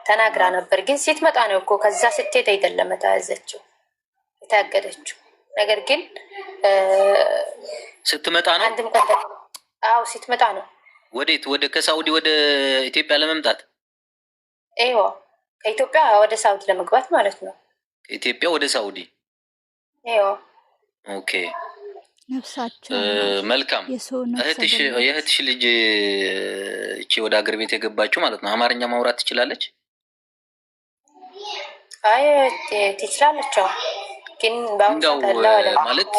ተናግራ ነበር። ግን ስትመጣ ነው እኮ ከዛ ስትሄድ አይደለም የተያዘችው የታገደችው። ነገር ግን ስትመጣ ነው። አንድም ቀን አዎ ስትመጣ ነው። ወዴት? ወደ ከሳውዲ ወደ ኢትዮጵያ ለመምጣት? አይዋ ከኢትዮጵያ ወደ ሳውዲ ለመግባት ማለት ነው። ከኢትዮጵያ ወደ ሳውዲ። አይዋ ኦኬ ነፍሳቸው መልካም። የእህትሽ ልጅ እቺ ወደ ሀገር ቤት የገባችው ማለት ነው አማርኛ ማውራት ትችላለች? አይ ትችላለች። ግን እንደው ማለት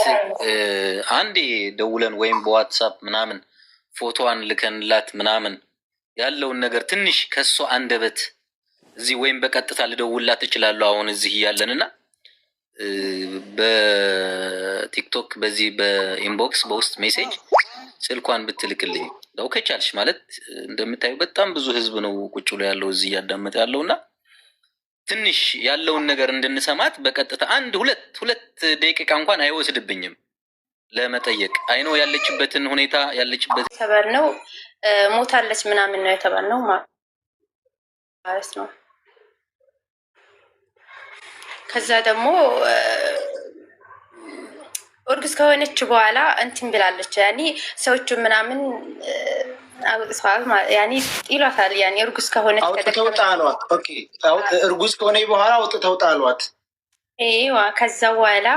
አንዴ ደውለን ወይም በዋትሳፕ ምናምን ፎቶዋን ልከንላት ምናምን ያለውን ነገር ትንሽ ከሷ አንደበት እዚህ ወይም በቀጥታ ልደውላት እችላለሁ አሁን እዚህ እያለንና በቲክቶክ በዚህ በኢንቦክስ በውስጥ ሜሴጅ ስልኳን ብትልክልኝ ነው ከቻልሽ። ማለት እንደምታዩ በጣም ብዙ ህዝብ ነው ቁጭ ብሎ ያለው እዚህ እያዳመጠ ያለውና ትንሽ ያለውን ነገር እንድንሰማት በቀጥታ አንድ ሁለት ደቂቃ እንኳን አይወስድብኝም ለመጠየቅ። አይኖ ያለችበትን ሁኔታ ያለችበት ተባል ነው ሞታለች ምናምን ነው የተባልነው ማለት ነው። ከዛ ደግሞ እርጉዝ ከሆነች በኋላ እንትን ብላለች። ያኔ ሰዎቹ ምናምን ያኔ ይሏታል። ያኔ እርጉዝ ከሆነች አውጥተው ጣሏት። ኦኬ እርጉዝ ከሆነ በኋላ አውጥተው ጣሏት። አይዋ ከዛ በኋላ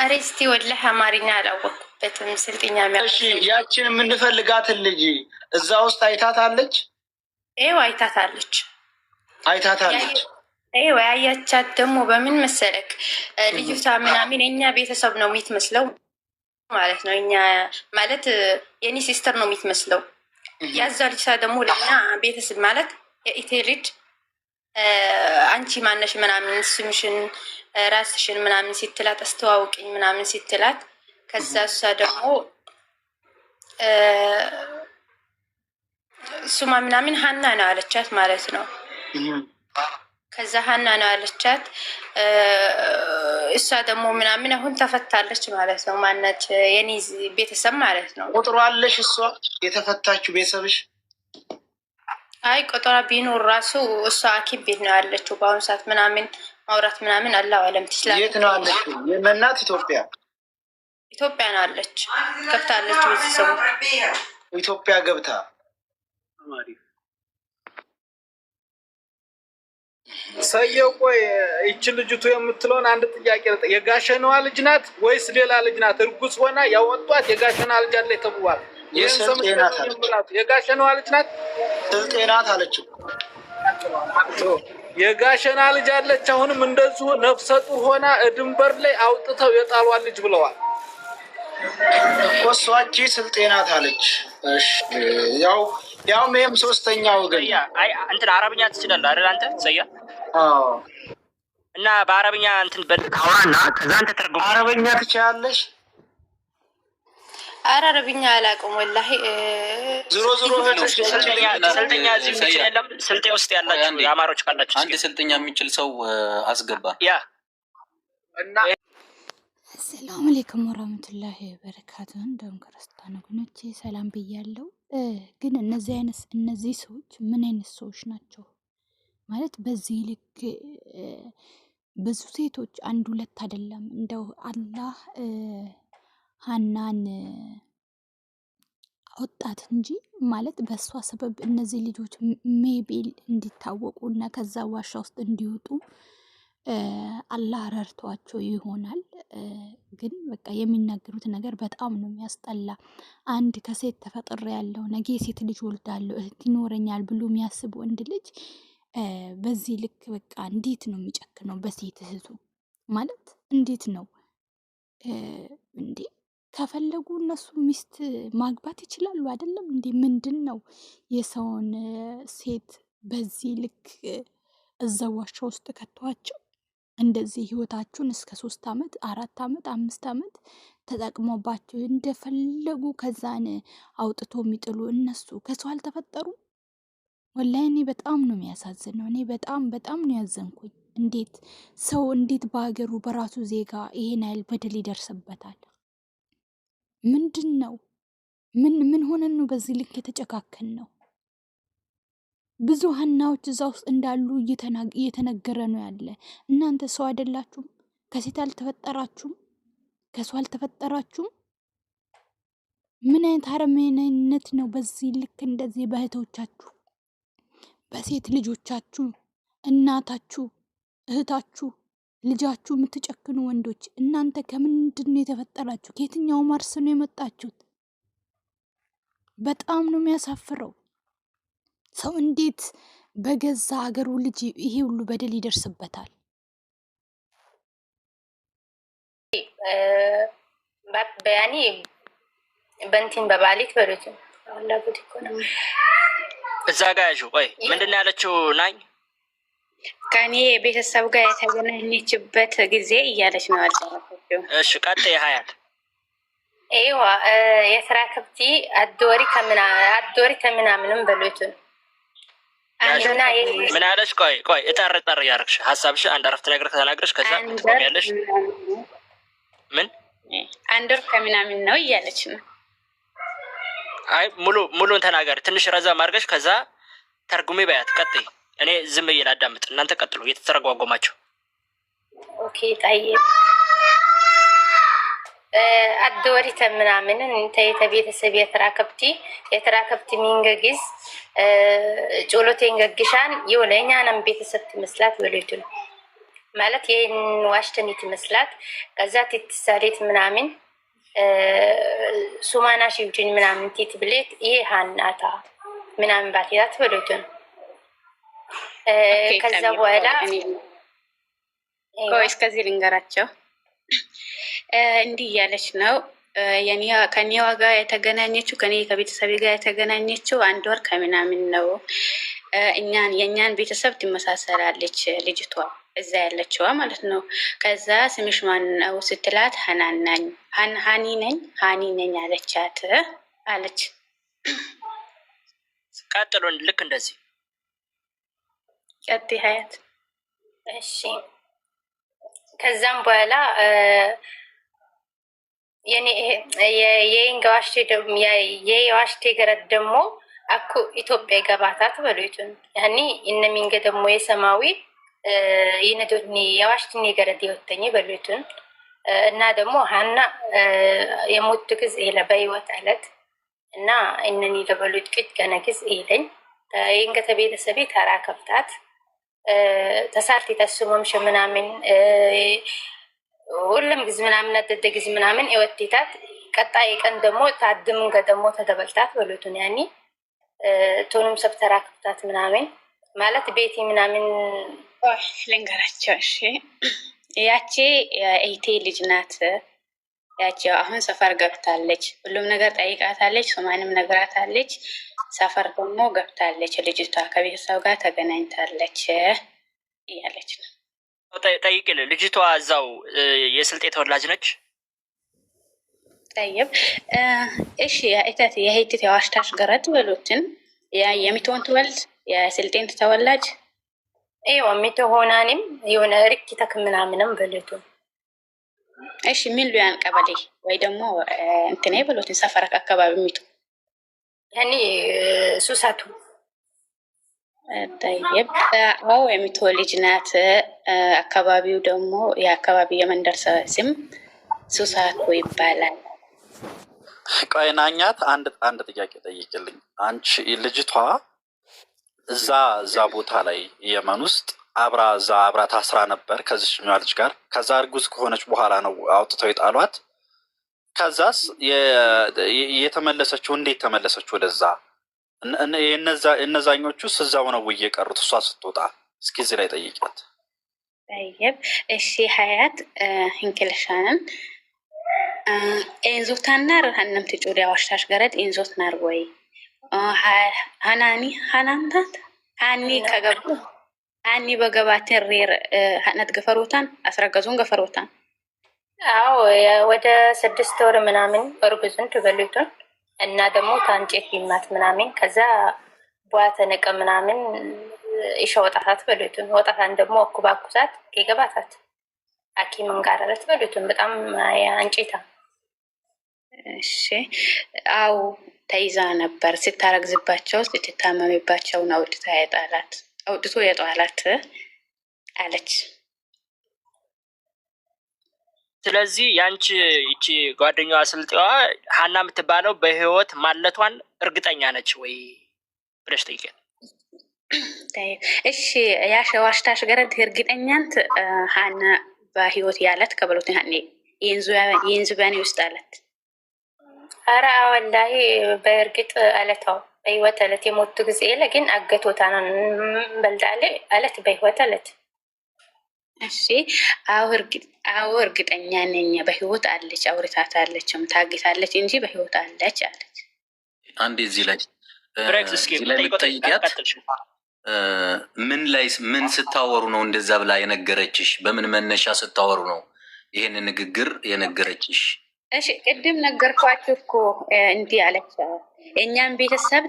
አሬስቲ ወላሂ አማርኛ አላወቅበትም ስልጥኛ እሺ ያችን የምንፈልጋትን ልጅ እዛ ውስጥ አይታታለች? አይዋ አይታታለች። አይዋ ያያቻት ደግሞ በምን መሰለክ ልዩታ ምናምን የኛ ቤተሰብ ነው የምትመስለው ማለት ነው። እኛ ማለት የኔ ሲስተር ነው የምትመስለው። ያዛ ልጅ ደግሞ ለኛ ቤተሰብ ማለት የኢቴ ልጅ አንቺ ማነሽ ምናምን ስምሽን ራስሽን ምናምን ሲትላት አስተዋውቅኝ ምናምን ሲትላት ከዛ እሷ ደግሞ ሱማ ምናምን ሀና ነው አለቻት ማለት ነው። ከዛ ሀና ነው አለቻት። እሷ ደግሞ ምናምን አሁን ተፈታለች ማለት ነው። ማናች የኔ ቤተሰብ ማለት ነው። ቁጥሩ አለሽ እሷ የተፈታችው ቤተሰብሽ? አይ ቁጥሯ ቢኖር ራሱ እሷ ሐኪም ቤት ነው ያለችው በአሁኑ ሰዓት ምናምን ማውራት ምናምን አላህ አለም ትችላለች። የት ነው አለችው? የመናት ኢትዮጵያ ነው አለች። ገብታለች ቤተሰቡ ኢትዮጵያ ገብታ ሰየው። ቆይ ይቺ ልጅቱ የምትለውን አንድ ጥያቄ ልጠይቅ። የጋሸናዋ ልጅ ናት ወይስ ሌላ ልጅ ናት? እርጉዝ ሆና ያወጧት የጋሸና ልጅ አለ ተብሏል። የጋሸናዋ ልጅ ናት። ስልጤ ናት አለችው። የጋሸና ልጅ አለች። አሁንም እንደዚሁ ነፍሰ ጡር ሆና ድንበር ላይ አውጥተው የጣሏት ልጅ ብለዋል። ኮሷቺ ስልጤ ናት አለች። እሺ ያው ሜም ሶስተኛው ግን እንትን አረብኛ ትችላለህ አይደል አንተ ሰያ? አዎ። እና በአረብኛ እንትን በልካውና ከዛ አንተ ተርጉም። አረብኛ ትችላለሽ? አረብኛ አላውቅም ወላሂ። ዞሮ ስልጠኛ እዚህ የለም። ስልጤ ውስጥ ያላችሁ የአማሮች ካላችሁ አንድ ስልጠኛ የሚችል ሰው አስገባ። ያ እና አሰላሙ አለይኩም ወራህመቱላሂ ወበረካቱ። እንደውም ክርስቲያን ወገኖቼ ሰላም ብያለሁ። ግን እነዚህ ሰዎች ምን አይነት ሰዎች ናቸው? ማለት በዚህ ልክ ብዙ ሴቶች አንድ ሁለት አይደለም እንደው አላህ ሀናን አወጣት እንጂ ማለት በእሷ ሰበብ እነዚህ ልጆች ሜቤል እንዲታወቁ እና ከዛ ዋሻ ውስጥ እንዲወጡ አላህ ረድቷቸው ይሆናል። ግን በቃ የሚናገሩት ነገር በጣም ነው የሚያስጠላ። አንድ ከሴት ተፈጥሬ ያለው ነገ ሴት ልጅ ወልዳለሁ እህት ይኖረኛል ብሎ የሚያስብ ወንድ ልጅ በዚህ ልክ በቃ እንዴት ነው የሚጨክነው በሴት እህቱ? ማለት እንዴት ነው እንዴ? ከፈለጉ እነሱ ሚስት ማግባት ይችላሉ አይደለም እንዴ? ምንድን ነው የሰውን ሴት በዚህ ልክ እዛ ዋሻ ውስጥ ከተዋቸው እንደዚህ ህይወታችሁን እስከ 3 ዓመት 4 ዓመት 5 ዓመት ተጠቅሞባቸው እንደፈለጉ ከዛን አውጥቶ የሚጥሉ እነሱ ከሰው አልተፈጠሩም? ወላሂ እኔ በጣም ነው የሚያሳዝነው። እኔ በጣም ነው ያዘንኩኝ። እንዴት ሰው እንዴት በሀገሩ በራሱ ዜጋ ይሄን ያህል በደል ይደርስበታል? ምንድን ነው ምን ሆነን ነው በዚህ ልክ የተጨካከን ነው? ብዙ ሀናዎች እዛ ውስጥ እንዳሉ እየተነገረ ነው ያለ። እናንተ ሰው አይደላችሁም? ከሴት አልተፈጠራችሁም? ከሰው አልተፈጠራችሁም? ምን አይነት አረመኔነት ነው በዚህ ልክ እንደዚህ በእህቶቻችሁ፣ በሴት ልጆቻችሁ፣ እናታችሁ፣ እህታችሁ፣ ልጃችሁ የምትጨክኑ ወንዶች እናንተ ከምንድን ነው የተፈጠራችሁ? ከየትኛው ማርስ ነው የመጣችሁት? በጣም ነው የሚያሳፍረው። ሰው እንዴት በገዛ ሀገሩ ልጅ ይሄ ሁሉ በደል ይደርስበታል? በያኔ በንቲን በባሊት በሉት አላጉት እኮ ነው እዛ ጋር ያዡ። ቆይ ምንድን ነው ያለችው? ናኝ ከኔ ቤተሰብ ጋር የተገናኘችበት ጊዜ እያለች ነው አልጠራችው። እሺ ቀጥይ ሀያት። አይዋ የስራ ከብቲ አዶሪ ከምናምንም በሉትን አንዱና ምን አለች? ቆይ እጠር እያደረግሽ ሀሳብሽ አንድ አረፍተ ነገር ከተናገርሽ ከዛ ትቆሚያለሽ። ምን አንድ ወር ከምናምን ነው እያለች ነው። አይ ሙሉን ተናገር። ትንሽ ረዘም አድርገሽ ከዛ ተርጉሜ በያት። ቀጥይ። እኔ ዝም ብዬ ላዳምጥ፣ እናንተ ቀጥሉ እየተተረጓጎማችሁ። ኦኬ ጠይቅ። አዶሪ ተምናምን እንተ ቤተሰብ የተራከብቲ ሚንገጊዝ ጮሎቴ እንገግሻን የወለኛንም ቤተሰብ ትመስላት በሉት ነው ማለት ይህን ዋሽተኒት መስላት ከዛ ትትሳሌት ምናምን ሱማና ሽውጅን ምናምን ቲት ብሌት ይሄ ሀናታ ምናምን ባትያት በሉት ነው። ከዛ በኋላ እስከዚህ ልንገራቸው እንዲህ እያለች ነው ከኔዋ ጋር የተገናኘችው ከኔ ከቤተሰቤ ጋር የተገናኘችው አንድ ወር ከምናምን ነው። የእኛን ቤተሰብ ትመሳሰላለች ልጅቷ እዛ ያለችዋ ማለት ነው። ከዛ ስምሽ ማን ነው ስትላት ሃኒ ነኝ አለቻት አለች። ቀጥሎ ልክ እንደዚህ ቀጥይ ሀያት። እሺ ከዛም በኋላ የዋሽቴ ገረድ ደግሞ አኩ ኢትዮጵያ ገባታት በሉትን ያኔ እነሚንገ ደግሞ የሰማዊ ይነዶኒ የዋሽቴ ገረድ ይወተኝ በሉትን እና ደግሞ ሀና የሞት ግዝ ይለ በህይወት አለት እና እነኒ ለበሉት ቅጭ ገነግዝ ይለኝ ይንገተ ቤተሰቤ ተራ ከፍታት ተሳልቲ ተስሞም ሸምናምን ሁሉም ግዝ ምናምን አደደ ግዝ ምናምን ይወጥታት ቀጣይ ቀን ደግሞ ታድም ገደሞ ተደበልታት በሉትን ያኒ ቶንም ሰብ ተራ ከፍታት ምናምን ማለት ቤቲ ምናምን ልንገራቸው። እሺ ያቺ ኤቴ ልጅ ናት። ያቺ አሁን ሰፈር ገብታለች። ሁሉም ነገር ጠይቃታለች። ሶማንም ነግራታለች። ሰፈር ደግሞ ገብታለች። ልጅቷ ከቤተሰብ ጋር ተገናኝታለች እያለች ነው። ጠይቅል ልጅቷ እዛው የስልጤ ተወላጅ ነች። ጠይብ እሺ እተት የሄቲት የዋሽታሽ ገረድ በሉትን የሚትሆን ትወልድ የስልጤን ተወላጅ ይኸው የሚትሆናንም የሆነ ርክተክ ምናምንም በሉትን እሺ ምን ሉያን ቀበሌ ወይ ደግሞ እንትኔ በሉትን ሰፈር አካባቢ ሚቱ ያኔ ሱሳቱ ጠይብ አዎ የሚትሆን ልጅ ናት። አካባቢው ደግሞ የአካባቢ የመንደር ስም ሱሳቱ ይባላል። ቆይ ናኛት አንድ ጥያቄ ጠይቅልኝ። አንቺ ልጅቷ እዛ ቦታ ላይ የመን ውስጥ አብራ ታስራ ነበር ከዚህኛዋ ልጅ ጋር። ከዛ እርጉዝ ከሆነች በኋላ ነው አውጥተው የጣሏት። ከዛስ የተመለሰችው እንዴት ተመለሰች ወደዛ? እነዛኞቹስ እዛው ነው እየቀሩት እሷ ስትወጣ? እስኪ እዚህ ላይ ጠይቂያት። ጠይብ እሺ ሀያት እንክልሻንን ኤንዞታናር ሀነምት ጩሪ አዋሽታሽ ገረድ ኤንዞትናር ወይ ሀናንታት ሀኒ ከገቡ ሀኒ በገባትን ሬር ሀነት ገፈሮታን አስረገዙን ገፈሮታን አዎ ወደ 6 ወር ምናምን እርጉዝን ትበሉትን እና ደግሞ ታንጨት ቢማት ምናምን ከዛ ቧተነቀ ምናምን ይሸወጣታት በሉትን ወጣታን ደግሞ አኩባኩሳት ይገባታት አኪምን ጋር አለት በሉትን በጣም አንጨታ እሺ አው ተይዛ ነበር። ስታረግዝባቸው ስትታመምባቸው ነው አውጥቶ የጣላት አለች። ስለዚህ ያንቺ ይቺ ጓደኛዋ ስልጤዋ ሀና የምትባለው በህይወት ማለቷን እርግጠኛ ነች ወይ ብለሽ ጠይቂያት። እሺ ያሸዋሽታሽ ገረድ እርግጠኛንት ሀና በህይወት ያለት ከበሎት ሀኔ የንዙባኔ ውስጥ አለት። አረ ወላሂ በእርግጥ አለታው በህይወት አለት የሞቱ ጊዜ ለግን አገቶታ ነው በልዳለ አለት በህይወት አለት። እሺ አዎ እርግጠኛ ነኝ በህይወት አለች። አውርታታለችም ታግታለች እንጂ በህይወት አለች አለች። አንዴ እዚህ ላይ ጠይቂያት። ምን ስታወሩ ነው እንደዛ ብላ የነገረችሽ? በምን መነሻ ስታወሩ ነው ይሄን ንግግር የነገረችሽ? እሺ ቅድም ነገርኳችሁ እኮ እንዲህ አለች። እኛም ቤተሰብ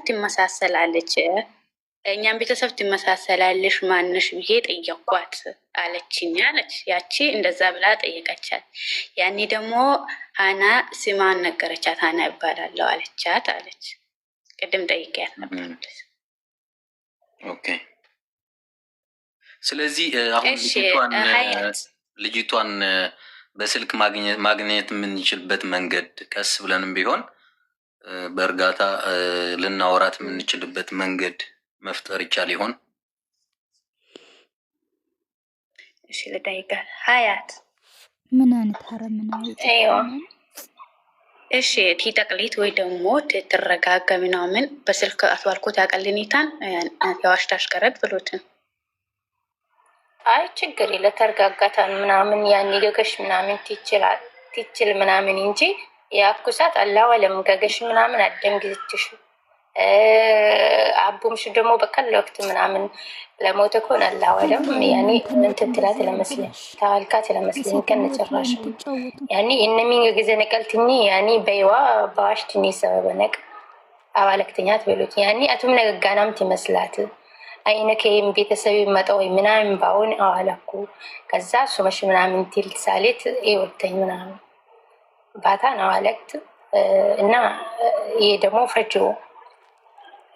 ትመሳሰላለች ማንሽ ብዬ ጠየኳት አለችኝ አለች። ያቺ እንደዛ ብላ ጠየቀቻት። ያኔ ደግሞ ሀና ስማን ነገረቻት። ሀና ይባላለሁ አለቻት አለች። ቅድም ጠይቂያት ነበር። ኦኬ ስለዚህ አሁን ልጅቷን በስልክ ማግኘት የምንችልበት መንገድ ቀስ ብለንም ቢሆን በእርጋታ ልናወራት የምንችልበት መንገድ መፍጠር ይቻል ይሆን? እሺ ልጠይቃት። ሀያት ምን አይነት ሀረምናዊ እሺ ቲጠቅሊት ወይ ደግሞ ትረጋጋ ምናምን በስልክ አስባልኮት ያቀልኒታን የዋሽታሽ ገረድ ብሎትን አይ ችግር የለ ተረጋጋታን ምናምን ያን ገገሽ ምናምን ትችል ምናምን እንጂ ያኩሳት አላህ ወለም ገገሽ ምናምን አደም ግዝትሽ አቡምሽ ደግሞ በቀል ወቅት ምናምን ለሞተ ኮን አላህ ወለም ያኔ እንትን ትላት ለመስለኝ ታልካት ለመስለኝ ከነጨራሽ ያኔ እነሚን ጊዜ ነቀልትኒ ያኔ በይዋ ባሽትኒ ሰበብ ነቅ አባለክተኛት በሉት ያኔ አቱም ነገጋናም ትመስላት አይነከም ቤተሰብ ይመጣው ምናምን ባውን አዋለኩ ከዛ ሱመሽ ምናምን ትል ሳሌት ይወተኝ ምናምን ባታን አዋለክት እና ይሄ ደግሞ ፈጆ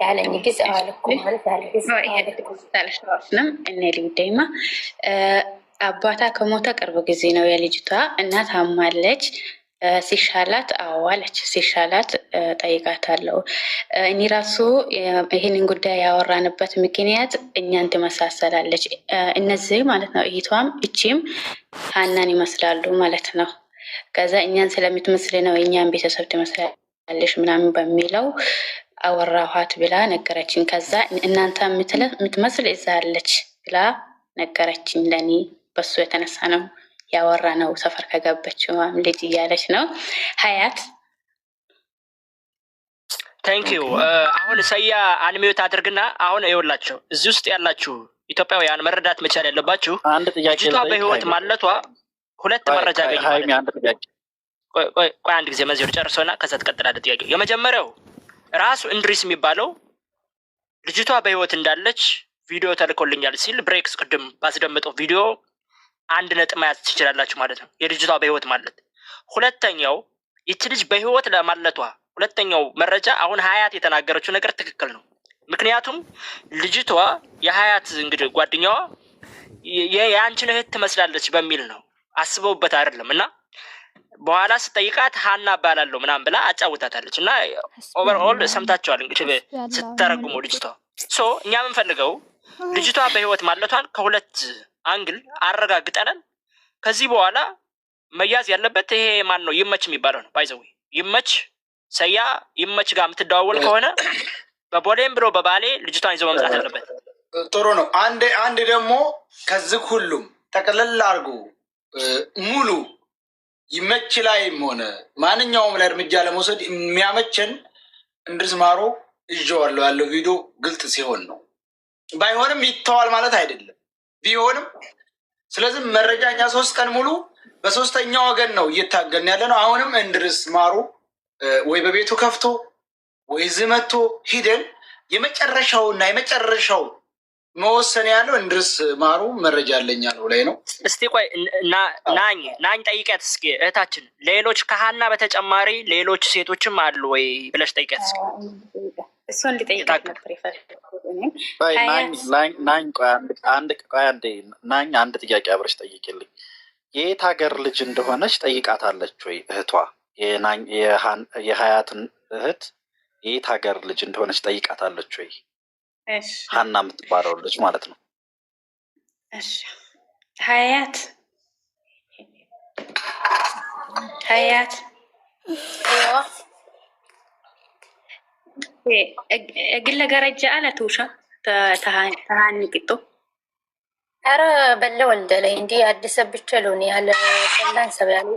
ያለኝ ጊዜ አዋለኩ ማለት ያለኝ እኔ ልጅደማ አባታ ከሞተ ቅርብ ጊዜ ነው የልጅቷ እናት አማለች። ሲሻላት አዋለች። ሲሻላት ጠይቃታለሁ። እኔ ራሱ ይህንን ጉዳይ ያወራንበት ምክንያት እኛን ትመሳሰላለች እነዚህ ማለት ነው። እህቷም እቺም ሀናን ይመስላሉ ማለት ነው። ከዛ እኛን ስለምትመስል ነው እኛን ቤተሰብ ትመስላለች ምናምን በሚለው አወራኋት ብላ ነገረችኝ። ከዛ እናንተ የምትመስል እዛ አለች ብላ ነገረችኝ። ለእኔ በሱ የተነሳ ነው ያወራ ነው። ሰፈር ከገበችው ልጅ እያለች ነው ሀያት። ታንኪዩ። አሁን ሰያ አንሚዩት አድርግና አሁን ይኸውላችሁ እዚህ ውስጥ ያላችሁ ኢትዮጵያውያን መረዳት መቻል ያለባችሁ ልጅቷ በህይወት ማለቷ ሁለት መረጃ ያገኛል። ቆይ አንድ ጊዜ መዚር ጨርሶና ከዛ ትቀጥላለህ ጥያቄው። የመጀመሪያው ራሱ እንድሪስ የሚባለው ልጅቷ በህይወት እንዳለች ቪዲዮ ተልኮልኛል ሲል ብሬክስ ቅድም ባስደምጠው ቪዲዮ አንድ ነጥብ መያዝ ትችላላችሁ ማለት ነው የልጅቷ በህይወት ማለት። ሁለተኛው ይቺ ልጅ በህይወት ለማለቷ ሁለተኛው መረጃ አሁን ሀያት የተናገረችው ነገር ትክክል ነው። ምክንያቱም ልጅቷ የሀያት እንግዲህ ጓደኛዋ የአንችን እህት ትመስላለች በሚል ነው አስበውበት አይደለም። እና በኋላ ስጠይቃት ሀና እባላለሁ ምናምን ብላ አጫውታታለች። እና ኦቨርኦል ሰምታችኋል እንግዲህ ስትተረጉመው ልጅቷ እኛ የምንፈልገው ልጅቷ በህይወት ማለቷን ከሁለት አንግል አረጋግጠናል። ከዚህ በኋላ መያዝ ያለበት ይሄ ማን ነው ይመች የሚባለው ነው። ባይዘው ይመች ሰያ ይመች ጋር የምትደዋወል ከሆነ በቦሌም ብሎ በባሌ ልጅቷን ይዘው መምጣት አለበት። ጥሩ ነው። አንድ ደግሞ ከዚህ ሁሉም ጠቅለል አድርጎ ሙሉ ይመች ላይም ሆነ ማንኛውም ላይ እርምጃ ለመውሰድ የሚያመቸን እንድርስ ማሮ ይዤዋለሁ ያለው ቪዲዮ ግልጽ ሲሆን ነው። ባይሆንም ይተዋል ማለት አይደለም ቢሆንም። ስለዚህ መረጃ እኛ 3 ቀን ሙሉ በሶስተኛ ወገን ነው እየታገልን ያለ ነው። አሁንም እንድርስ ማሩ ወይ በቤቱ ከፍቶ ወይ ዝመቶ ሂደን የመጨረሻው መወሰን ያለው እንድርስ ማሩ መረጃ አለኝ ያለው ላይ ነው። እስቲ ቆይ ናኝ ጠይቂያት እስኪ እህታችን፣ ሌሎች ከሀና በተጨማሪ ሌሎች ሴቶችም አሉ ወይ ብለሽ ጠይቂያት እስኪ። እሱ እንዲጠይቃት ነበር ናኝ አንድ ጥያቄ አብረሽ ጠይቂልኝ። የየት ሀገር ልጅ እንደሆነች ጠይቃታለች ወይ እህቷ? የሀያትን እህት የየት ሀገር ልጅ እንደሆነች ጠይቃታለች ወይ? ሀና የምትባለው ልጅ ማለት ነው። ሀያት እግለ ገረጃ አለት ውሻ ተሃኒ ቅጦ ኧረ በለ ወልደ ላይ እንዲህ አዲስ ብቻ ሎን ያለ በላን ሰብ ያለ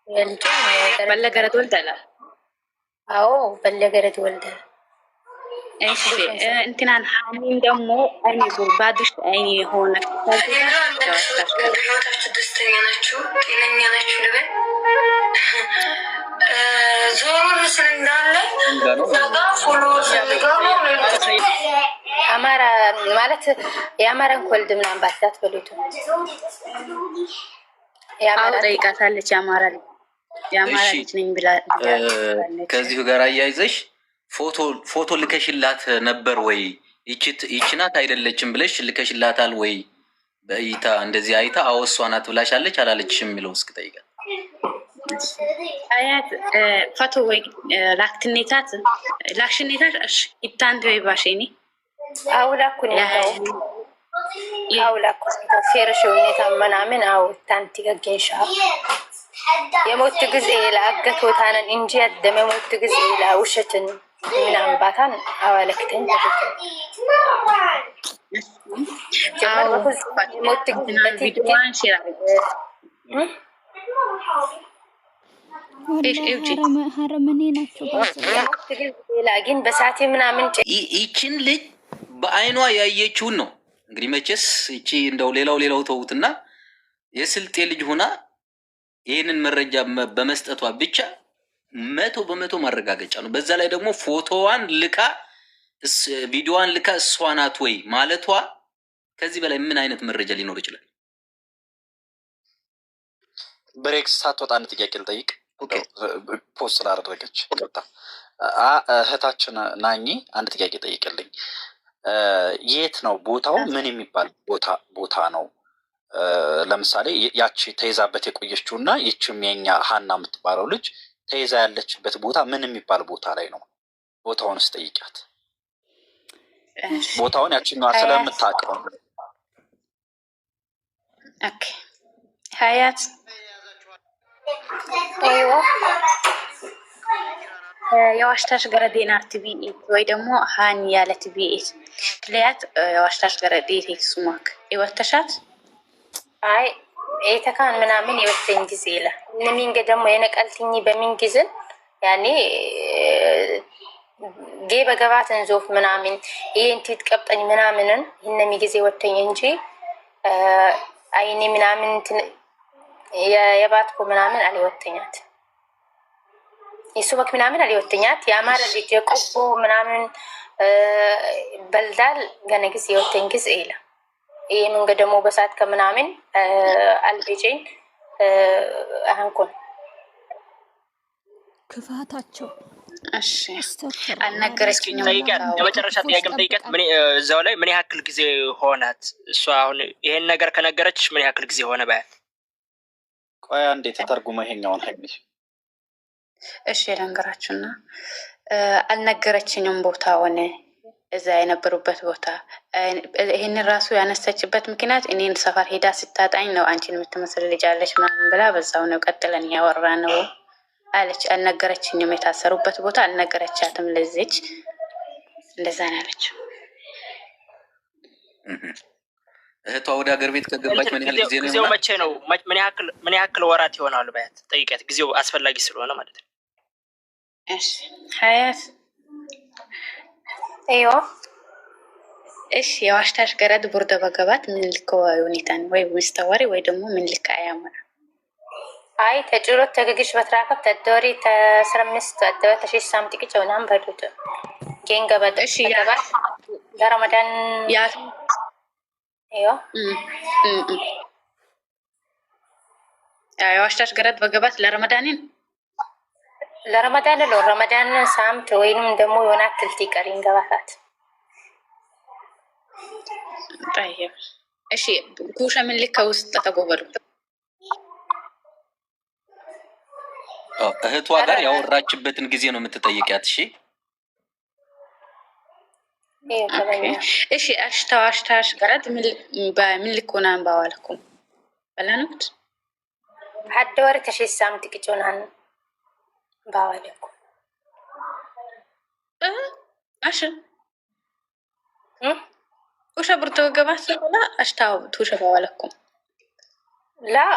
የልጅ በለገረት ወልደላ። አዎ በለገረት ወልደ። እሺ እንትናን ሀኒን ደግሞ አይኔ ባድሽ አይኔ የሆነ ህይወታችሁ ደስተኛ ናችሁ? ጤነኛ ናችሁ ልበል? ዞሮ ስል እንዳለ አማራ ማለት የአማራን ኮልድ ምናምን ባታት በሉት ጠይቃታለች። የአማራ ልጅ ነኝ ብላ ከዚሁ ጋር አያይዘሽ ፎቶ ልከሽላት ነበር ወይ? ይቺ ናት አይደለችም ብለሽ ልከሽላታል ወይ? በእይታ እንደዚህ አይታ አዎ እሷ ናት ብላሻለች አላለችሽም የሚለው እስኪ ጠይቃት። አያት ፎቶ ወይ ላክትኔታት ላክሽኔታት እሺ ይታንት ወይ ባሽኒ አውላኩን አውላኩን ፌርሽ ሁኔታ ምናምን አው ታንቲ ገገንሻ የሞት ጊዜ ለአገት ወታነን እንጂ ያደመ ሞት ጊዜ ለውሸትን ምናምን ባታን አዋለክተኝ ሞት ቪዲዮዋን ሼር ሀረመኔ ናቸው ግን በሳቴ ምናምን ይችን ልጅ በአይኗ ያየችውን ነው እንግዲህ መቼስ ይቺ እንደው ሌላው ተውትና የስልጤ ልጅ ሆና ይህንን መረጃ በመስጠቷ ብቻ 100% ማረጋገጫ ነው። በዛ ላይ ደግሞ ፎቶዋን ልካ ቪዲዮዋን ልካ እሷ ናት ወይ ማለቷ ከዚህ በላይ ምን አይነት መረጃ ሊኖር ይችላል? ብሬክስ ሳትወጣ አንድ ጥያቄ ልጠይቅ። ፖስት ስላደረገች እህታችን ናኝ አንድ ጥያቄ ጠይቅልኝ። የት ነው ቦታው? ምን የሚባል ቦታ ነው? ለምሳሌ ያቺ ተይዛበት የቆየችው እና ይችም የኛ ሀና የምትባለው ልጅ ተይዛ ያለችበት ቦታ ምን የሚባል ቦታ ላይ ነው? ቦታውን ስጠይቂያት ቦታውን ያችኛዋ ስለምታውቀው። ሀያት የዋሽታሽ ገረዴን አርቲቪ ወይ ደግሞ ሀኒ ያለ ቲቪ ክልያት የዋሽታሽ ገረዴት ስሟክ ይወተሻት አይ ኤተካን ምናምን ይወተኝ ጊዜ ይላ እነሚንገ ደግሞ የነቀልትኝ በሚን ጊዜን ያኔ ጌ በገባትን ዞፍ ምናምን ይሄንቲ ተቀብጠኝ ምናምንን እነሚ ጊዜ ወተኝ እንጂ አይኔ ምናምን የባትኩ ምናምን አልወተኛት የሱበክ ምናምን አልወተኛት የአማራ ልጅ ቆቦ ምናምን በልዳል ገነ ጊዜ ወተኝ ጊዜ ይላ ይሄ መንገድ ደግሞ በሳት ከምናምን አልቤጀኝ አሁንኩን ክፋታቸው እሺ አልነገረችኝም። የመጨረሻ ጥያቄም ጠይቀት እዛው ላይ ምን ያክል ጊዜ ሆናት? እሷ አሁን ይሄን ነገር ከነገረች ምን ያክል ጊዜ ሆነ ባያት? ቆይ አንዴ ተተርጉመ ይሄኛውን ሀይሚሽ እሺ ልንገራችሁና አልነገረችኝም ቦታ ሆነ እዛ የነበሩበት ቦታ ይህን ራሱ ያነሳችበት ምክንያት እኔን ሰፈር ሄዳ ስታጣኝ ነው አንቺን የምትመስል ልጅ አለች ምናምን ብላ በዛው ነው ቀጥለን ያወራ ነው አለች። አልነገረችኝም የታሰሩበት ቦታ አልነገረቻትም። ለዚች እንደዛ ነው ያለችው። እህቷ ወደ ሀገር ቤት ከገባች ምን ያህል ጊዜ ነው? ጊዜው መቼ ነው? ምን ያክል ወራት ይሆናሉ? ባያት ጠይቂያት። ጊዜው አስፈላጊ ስለሆነ ማለት ነው። እሺ ሀያት አይዋ እሺ የዋሽታሽ ገረድ ቡርደ በገባት ምን ልከው ሁኔታን ወይ ምስተዋሪ ወይ ደግሞ ምን ልካ ያማራ አይ ተጭሮት ተገግሽ በትራከብ ተደሪ ተስረምስ ተደረ ተሽሽ ሳምጥቂ ጨውናም በዱት ጌንገበደ እሺ ያባ ለረመዳን ايوه ዋሽታሽ ገረት በገባት ለረመዳን ለው ረመዳን ሳምንት ወይንም ደግሞ የሆነ አክልት ይቀሪን ገባታት طيب እሺ ኩሻ ምን ልክ ውስጥ ተጎበሩ እህቷ ጋር ያወራችበትን ጊዜ ነው የምትጠይቂያት። እሺ እሺ አሽታሽ ገረት ምን ልክ ሆና ባዋልኩም በላንት حد ورك شيء سامت كجونان باولكم عشان وش برتو قبات ولا أشتاو توش باولكم لا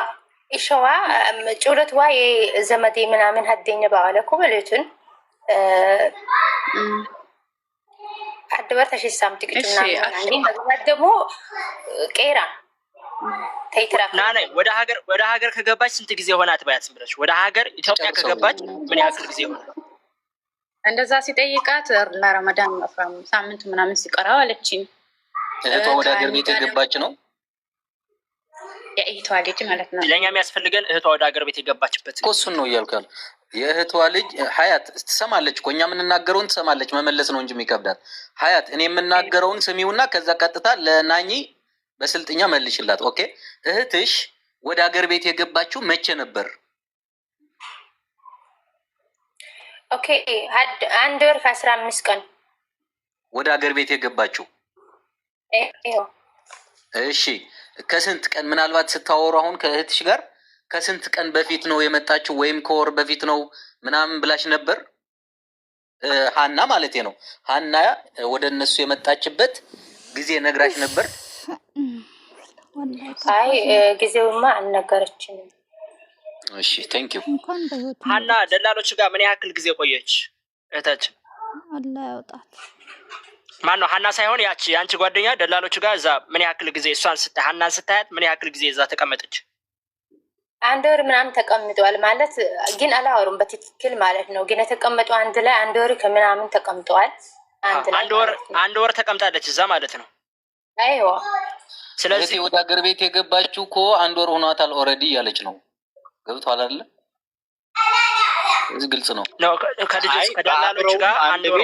إيشوا جولت واي زمدي من هالدنيا باولكم ليتون حد ورك شيء سامت كجونان يعني هذا مو كيران ናኔ ወደ ሀገር ከገባች ስንት ጊዜ ሆናት? ባያት ብለሽ ወደ ሀገር ኢትዮጵያ ከገባች ምን ያክል ጊዜ ሆነ? እንደዛ ሲጠይቃት ለረመዳን ሳምንት ምናምን ሲቀራው አለችኝ። እህቷ ወደ ሀገር ቤት የገባች ነው የእህቷ ልጅ ማለት ነው። ለኛ የሚያስፈልገን እህቷ ወደ ሀገር ቤት የገባችበት እኮ እሱን ነው እያልካል። የእህቷ ልጅ ሀያት ትሰማለች እኮ እኛ የምንናገረውን ትሰማለች። መመለስ ነው እንጂ የሚከብዳት። ሀያት እኔ የምናገረውን ስሚውና ከዛ ቀጥታ ለናኝ በስልጥኛ መልሽላት። ኦኬ እህትሽ ወደ ሀገር ቤት የገባችው መቼ ነበር? ኦኬ 1 ወር ከ15 ቀን ወደ ሀገር ቤት የገባችው። እሺ ከስንት ቀን ምናልባት ስታወሩ አሁን ከእህትሽ ጋር ከስንት ቀን በፊት ነው የመጣችው ወይም ከወር በፊት ነው ምናምን ብላሽ ነበር? ሀና ማለቴ ነው። ሀና ወደ እነሱ የመጣችበት ጊዜ ነግራሽ ነበር? አይ ጊዜውማ አልነገረችኝም። እሺ ቴንክ ዩ። ሀና ደላሎች ጋር ምን ያክል ጊዜ ቆየች እህታችን? አላህ ያውጣት። ማን ነው? ሀና ሳይሆን ያቺ ያንቺ ጓደኛ ደላሎች ጋር እዛ ምን ያክል ጊዜ እሷን ስታይ ሀናን ስታያት ምን ያክል ጊዜ እዛ ተቀመጠች? 1 ወር ምናምን ተቀምጠዋል ማለት ግን አላወሩም በትክክል ማለት ነው። ግን የተቀመጡ አንድ ላይ 1 ወር ከምናምን ተቀምጠዋል። አንድ ወር ተቀምጣለች እዛ ማለት ነው። አይዋ ስለዚህ ወደ ሀገር ቤት የገባችው እኮ 1 ወር ሆኗታል ኦልሬዲ እያለች ነው። ገብቷል አይደል? እዚህ ግልጽ ነው። ከልጆች ከደላሎች ጋር 1 ወር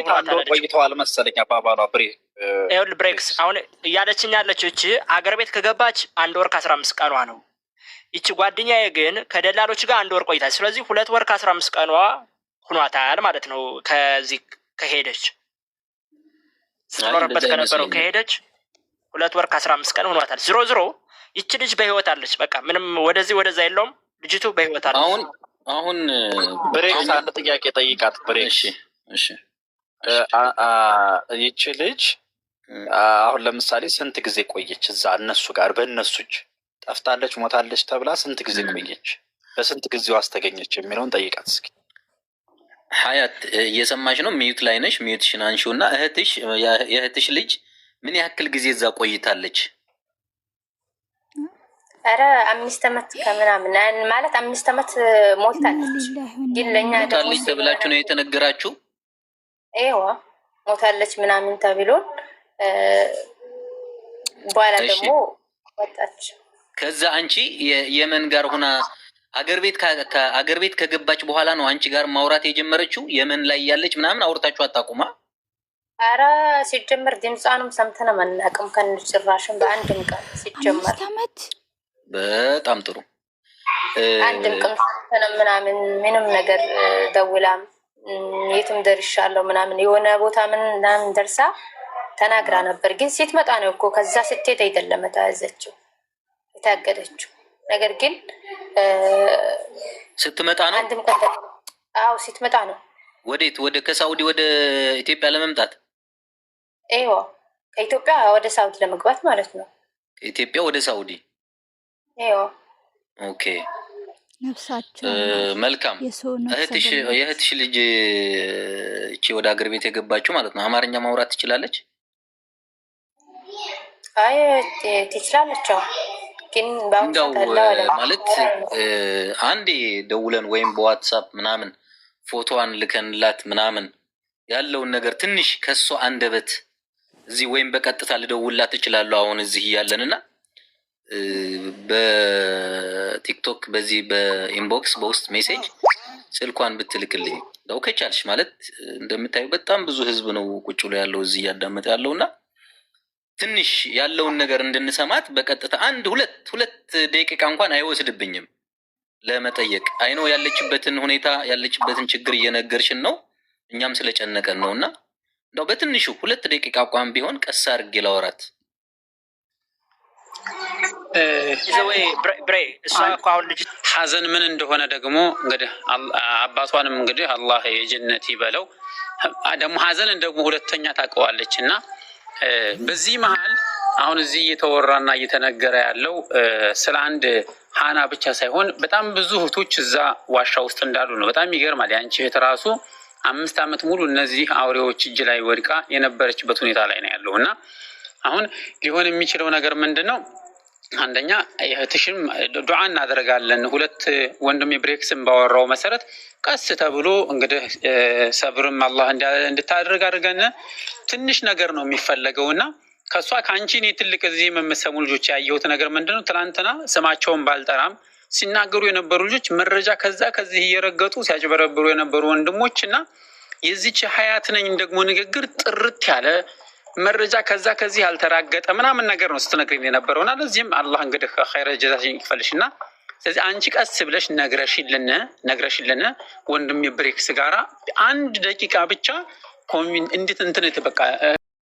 ቆይተዋል መሰለኝ አባባሏ። ብሬክስ አሁን እያለችኝ ያለችው እቺ አገር ቤት ከገባች 1 ወር ከ15 ቀኗ ነው። ይቺ ጓደኛዬ ግን ከደላሎች ጋር 1 ወር ቆይታለች። ስለዚህ 2 ወር ከ15 ቀኗ ሆኗታል ማለት ነው። ከዚህ ከሄደች ስትኖርበት ከነበረው ከሄደች 2 ወር ከ15 ቀን ሆኗታል። ዝሮ ይቺ ልጅ በህይወት አለች። በቃ ምንም ወደዚህ ወደዛ የለውም። ልጅቱ በህይወት አለች። አሁን ብሬክስ አንድ ጥያቄ ጠይቃት። ብሬክስ እሺ ይቺ ልጅ አሁን ለምሳሌ ስንት ጊዜ ቆየች እዛ እነሱ ጋር? በእነሱ እጅ ጠፍታለች ሞታለች ተብላ ስንት ጊዜ ቆየች? በስንት ጊዜው አስተገኘች የሚለውን ጠይቃት እስኪ። ሀያት እየሰማሽ ነው? ሚዩት ላይ ነሽ። ሚዩትሽን አንሺው እና የእህትሽ ልጅ ምን ያክል ጊዜ እዛ ቆይታለች? ኧረ 5 ዓመት ከምናምን ማለት 5 ዓመት ሞልታለች። ግን ለኛ ሞታለች ተብላችሁ ነው የተነገራችሁ? አይዋ ሞታለች ምናምን ተብሎን በኋላ ደግሞ ወጣች። ከዛ አንቺ የመን ጋር ሆና አገር ቤት ከገባች በኋላ ነው አንቺ ጋር ማውራት የጀመረችው? የመን ላይ ያለች ምናምን አውርታችሁ አታውቁማ? ኧረ ሲጀመር ድምጿንም ሰምተን አናውቅም ከነጭራሽም በአንድም ቀን ሲጀመር። በጣም ጥሩ። አንድም ቀን ሰምተን ምናምን ምንም ነገር ደውላም የትም ደርሻለሁ ምናምን የሆነ ቦታ ምናምን ደርሳ ተናግራ ነበር። ግን ስትመጣ ነው እኮ ከዛ ስትሄድ አይደለም የተያዘችው የታገደችው። ነገር ግን ስትመጣ ነው። አንድም ቀን አዎ ስትመጣ ነው። ወዴት? ወደ ከሳውዲ ወደ ኢትዮጵያ ለመምጣት? አይዋ ከኢትዮጵያ ወደ ሳውዲ ለመግባት ማለት ነው። ከኢትዮጵያ ወደ ሳውዲ? አይዋ ኦኬ ነፍሳቸው መልካም። የእህትሽ ልጅ እቺ ወደ ሀገር ቤት የገባችው ማለት ነው አማርኛ ማውራት ትችላለች? አይ ትችላለች። ግን እንደው ማለት አንዴ ደውለን ወይም በዋትሳፕ ምናምን ፎቶዋን ልከንላት ምናምን ያለውን ነገር ትንሽ ከሷ አንደበት እዚህ ወይም በቀጥታ ልደውላት እችላለሁ አሁን እዚህ እያለንና በቲክቶክ በዚህ በኢንቦክስ በውስጥ ሜሴጅ ስልኳን ብትልክልኝ ነው ከቻልሽ። ማለት እንደምታዩ በጣም ብዙ ህዝብ ነው ቁጭ ብሎ ያለው እዚህ እያዳመጠ ያለውና ትንሽ ያለውን ነገር እንድንሰማት በቀጥታ አንድ ሁለት ደቂቃ እንኳን አይወስድብኝም ለመጠየቅ። አይኖ ያለችበትን ሁኔታ ያለችበትን ችግር እየነገርሽን ነው፣ እኛም ስለጨነቀን ነውና እንደው በትንሹ 2 ደቂቃ እንኳን ቢሆን ቀስ አድርጌ ላወራት። ዘወይ ብሬ እሷ እኮ አሁን ልጅ ሐዘን ምን እንደሆነ ደግሞ እንግዲህ አባቷንም እንግዲህ አላህ የጀነት ይበለው። ደግሞ ሐዘንን ደግሞ ሁለተኛ ታውቀዋለች እና በዚህ መሀል አሁን እዚህ እየተወራና እየተነገረ ያለው ስለ አንድ ሃና ብቻ ሳይሆን በጣም ብዙ እህቶች እዛ ዋሻ ውስጥ እንዳሉ ነው። በጣም ይገርማል። ያንቺ እህት ራሱ 5 ዓመት ሙሉ እነዚህ አውሬዎች እጅ ላይ ወድቃ የነበረችበት ሁኔታ ላይ ነው ያለው እና አሁን ሊሆን የሚችለው ነገር ምንድን ነው? አንደኛ እህትሽም ዱዓ እናደርጋለን። 2 ወንድም ብሬክስም ባወራው መሰረት ቀስ ተብሎ እንግዲህ ሰብርም አላህ እንድታደርግ አድርገን ትንሽ ነገር ነው የሚፈለገውና ከሷ ካንቺ እኔ ትልቅ እዚህ የምሰሙ ልጆች ያየሁት ነገር ምንድነው? ትናንትና ስማቸውን ባልጠራም ሲናገሩ የነበሩ ልጆች መረጃ ከዚህ እየረገጡ ሲያጭበረብሩ የነበሩ ወንድሞች እና የዚች ሀያት ነኝ ደግሞ ንግግር ጥርት ያለ መረጃ ከዚህ ያልተራገጠ ምናምን ነገር ነው ስትነግሪኝ የነበረውና ለዚህም አላህ እንግዲህ ኸይረ ጀዛሽን ይክፈልሽና ስለዚህ አንቺ ቀስ ብለሽ ነግረሽልን ወንድም ብሬክስ ጋራ 1 ደቂቃ ብቻ እንዴት እንትን በቃ